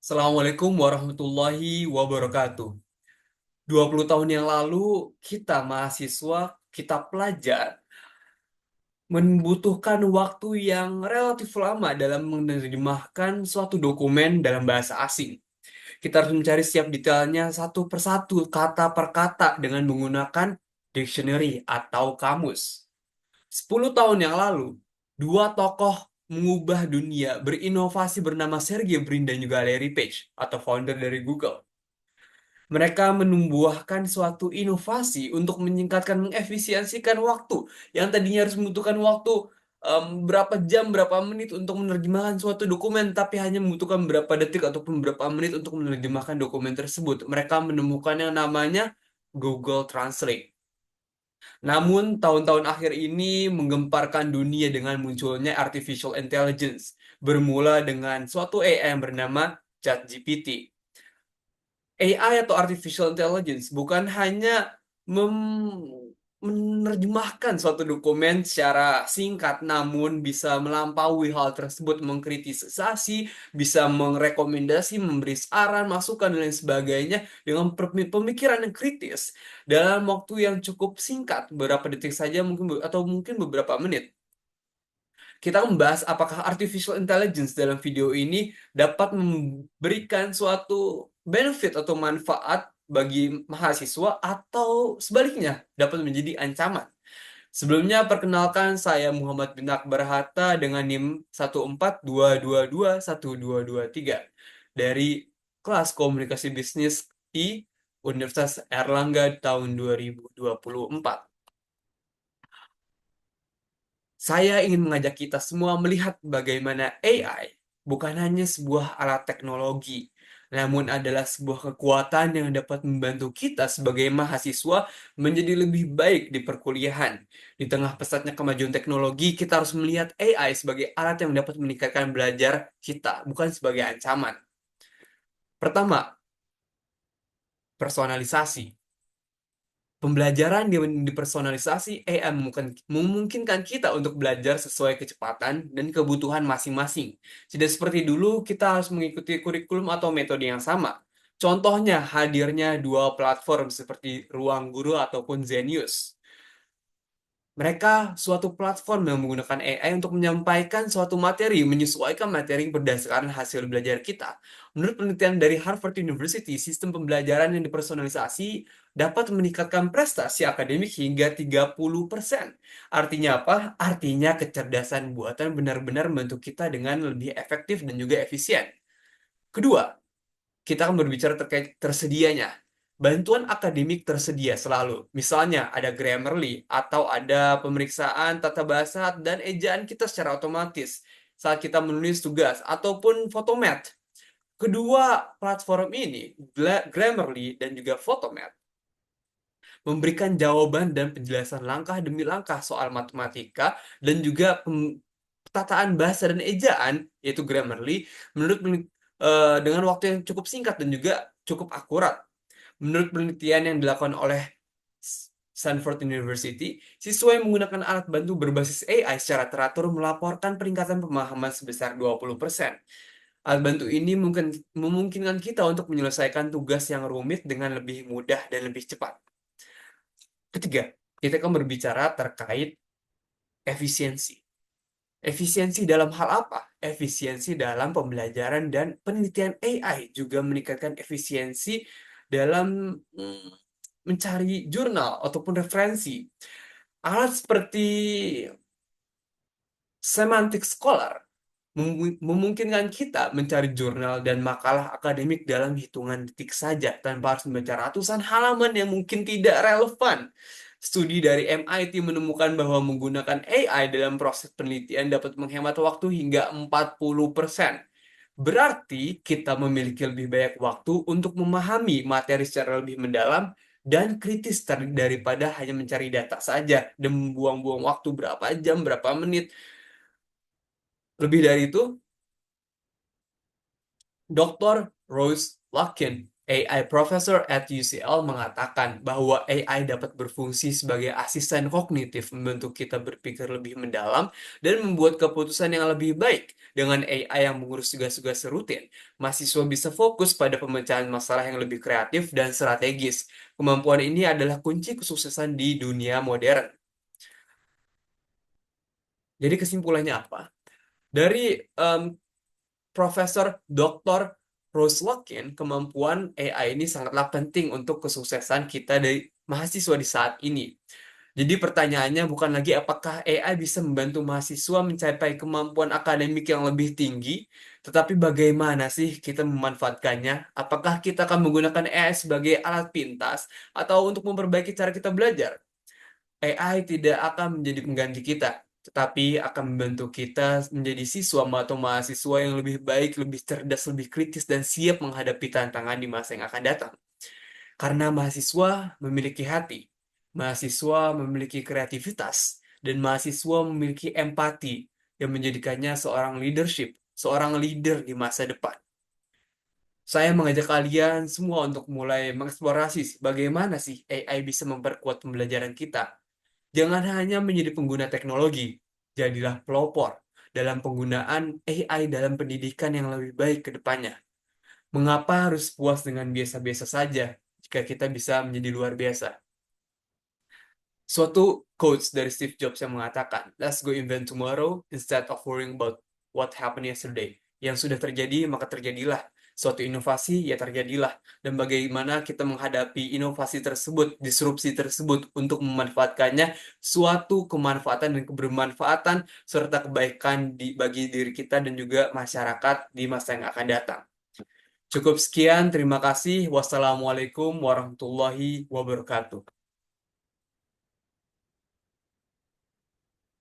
Assalamualaikum warahmatullahi wabarakatuh. 20 tahun yang lalu, kita mahasiswa, kita pelajar, membutuhkan waktu yang relatif lama dalam menerjemahkan suatu dokumen dalam bahasa asing. Kita harus mencari setiap detailnya satu persatu, kata per kata, dengan menggunakan dictionary atau kamus. 10 tahun yang lalu, dua tokoh mengubah dunia berinovasi bernama Sergey Brin dan juga Larry Page, atau founder dari Google. Mereka menumbuhkan suatu inovasi untuk menyingkatkan, mengefisiensikan waktu yang tadinya harus membutuhkan waktu berapa jam, berapa menit untuk menerjemahkan suatu dokumen, tapi hanya membutuhkan berapa detik ataupun berapa menit untuk menerjemahkan dokumen tersebut. Mereka menemukan yang namanya Google Translate. Namun, tahun-tahun akhir ini menggemparkan dunia dengan munculnya artificial intelligence, bermula dengan suatu AI yang bernama ChatGPT. AI atau artificial intelligence bukan hanya menerjemahkan suatu dokumen secara singkat, namun bisa melampaui hal tersebut, mengkritisasi, bisa merekomendasi, memberi saran, masukan, dan lain sebagainya dengan pemikiran yang kritis dalam waktu yang cukup singkat, beberapa detik saja mungkin, atau mungkin beberapa menit. Kita membahas apakah artificial intelligence dalam video ini dapat memberikan suatu benefit atau manfaat bagi mahasiswa, atau sebaliknya dapat menjadi ancaman. Sebelumnya, perkenalkan, saya Muhammad bin Akbar Hatta dengan NIM 142221223 dari kelas Komunikasi Bisnis di Universitas Airlangga tahun 2024. Saya ingin mengajak kita semua melihat bagaimana AI bukan hanya sebuah alat teknologi, namun adalah sebuah kekuatan yang dapat membantu kita sebagai mahasiswa menjadi lebih baik di perkuliahan. Di tengah pesatnya kemajuan teknologi, kita harus melihat AI sebagai alat yang dapat meningkatkan belajar kita, bukan sebagai ancaman. Pertama, personalisasi. Pembelajaran dipersonalisasi AI memungkinkan kita untuk belajar sesuai kecepatan dan kebutuhan masing-masing. Tidak seperti dulu kita harus mengikuti kurikulum atau metode yang sama. Contohnya hadirnya dua platform seperti Ruang Guru ataupun Zenius. Mereka suatu platform yang menggunakan AI untuk menyampaikan suatu materi, menyesuaikan materi berdasarkan hasil belajar kita. Menurut penelitian dari Harvard University, sistem pembelajaran yang dipersonalisasi dapat meningkatkan prestasi akademik hingga 30%. Artinya apa? Artinya kecerdasan buatan benar-benar membantu kita dengan lebih efektif dan juga efisien. Kedua, kita akan berbicara terkait tersedianya. Bantuan akademik tersedia selalu. Misalnya ada Grammarly atau ada pemeriksaan tata bahasa dan ejaan kita secara otomatis saat kita menulis tugas, ataupun Photomath. Kedua platform ini, Grammarly dan juga Photomath, memberikan jawaban dan penjelasan langkah demi langkah soal matematika dan juga tataan bahasa dan ejaan, yaitu Grammarly, menurut dengan waktu yang cukup singkat dan juga cukup akurat. Menurut penelitian yang dilakukan oleh Stanford University, siswa yang menggunakan alat bantu berbasis AI secara teratur melaporkan peningkatan pemahaman sebesar 20%. Alat bantu ini memungkinkan kita untuk menyelesaikan tugas yang rumit dengan lebih mudah dan lebih cepat. Ketiga, kita akan berbicara terkait efisiensi. Efisiensi dalam hal apa? Efisiensi dalam pembelajaran dan penelitian AI juga meningkatkan efisiensi dalam mencari jurnal ataupun referensi. Alat seperti Semantic Scholar memungkinkan kita mencari jurnal dan makalah akademik dalam hitungan detik saja tanpa harus membaca ratusan halaman yang mungkin tidak relevan. Studi dari MIT menemukan bahwa menggunakan AI dalam proses penelitian dapat menghemat waktu hingga 40%. Berarti kita memiliki lebih banyak waktu untuk memahami materi secara lebih mendalam dan kritis daripada hanya mencari data saja dan membuang-buang waktu berapa jam, berapa menit. Lebih dari itu, Dr. Rose Larkin AI professor at UCL mengatakan bahwa AI dapat berfungsi sebagai asisten kognitif, membantu kita berpikir lebih mendalam dan membuat keputusan yang lebih baik. Dengan AI yang mengurus tugas-tugas rutin, mahasiswa bisa fokus pada pemecahan masalah yang lebih kreatif dan strategis. Kemampuan ini adalah kunci kesuksesan di dunia modern. Jadi kesimpulannya apa? Dari em, Profesor Dr. Rose Lokin, kemampuan AI ini sangatlah penting untuk kesuksesan kita dari mahasiswa di saat ini. Jadi pertanyaannya bukan lagi apakah AI bisa membantu mahasiswa mencapai kemampuan akademik yang lebih tinggi, tetapi bagaimana sih kita memanfaatkannya? Apakah kita akan menggunakan AI sebagai alat pintas atau untuk memperbaiki cara kita belajar? AI tidak akan menjadi pengganti kita, tetapi akan membantu kita menjadi siswa atau mahasiswa yang lebih baik, lebih cerdas, lebih kritis, dan siap menghadapi tantangan di masa yang akan datang. Karena mahasiswa memiliki hati, mahasiswa memiliki kreativitas, dan mahasiswa memiliki empati yang menjadikannya seorang leadership, seorang leader di masa depan. Saya mengajak kalian semua untuk mulai mengeksplorasi bagaimana sih AI bisa memperkuat pembelajaran kita. Jangan hanya menjadi pengguna teknologi, jadilah pelopor dalam penggunaan AI dalam pendidikan yang lebih baik ke depannya. Mengapa harus puas dengan biasa-biasa saja jika kita bisa menjadi luar biasa? Suatu quotes dari Steve Jobs yang mengatakan, "Let's go invent tomorrow instead of worrying about what happened yesterday." Yang sudah terjadi, maka terjadilah. Suatu inovasi, ya terjadilah. Dan bagaimana kita menghadapi inovasi tersebut, disrupsi tersebut, untuk memanfaatkannya, suatu kemanfaatan dan kebermanfaatan, serta kebaikan bagi diri kita dan juga masyarakat di masa yang akan datang. Cukup sekian, terima kasih. Wassalamualaikum warahmatullahi wabarakatuh.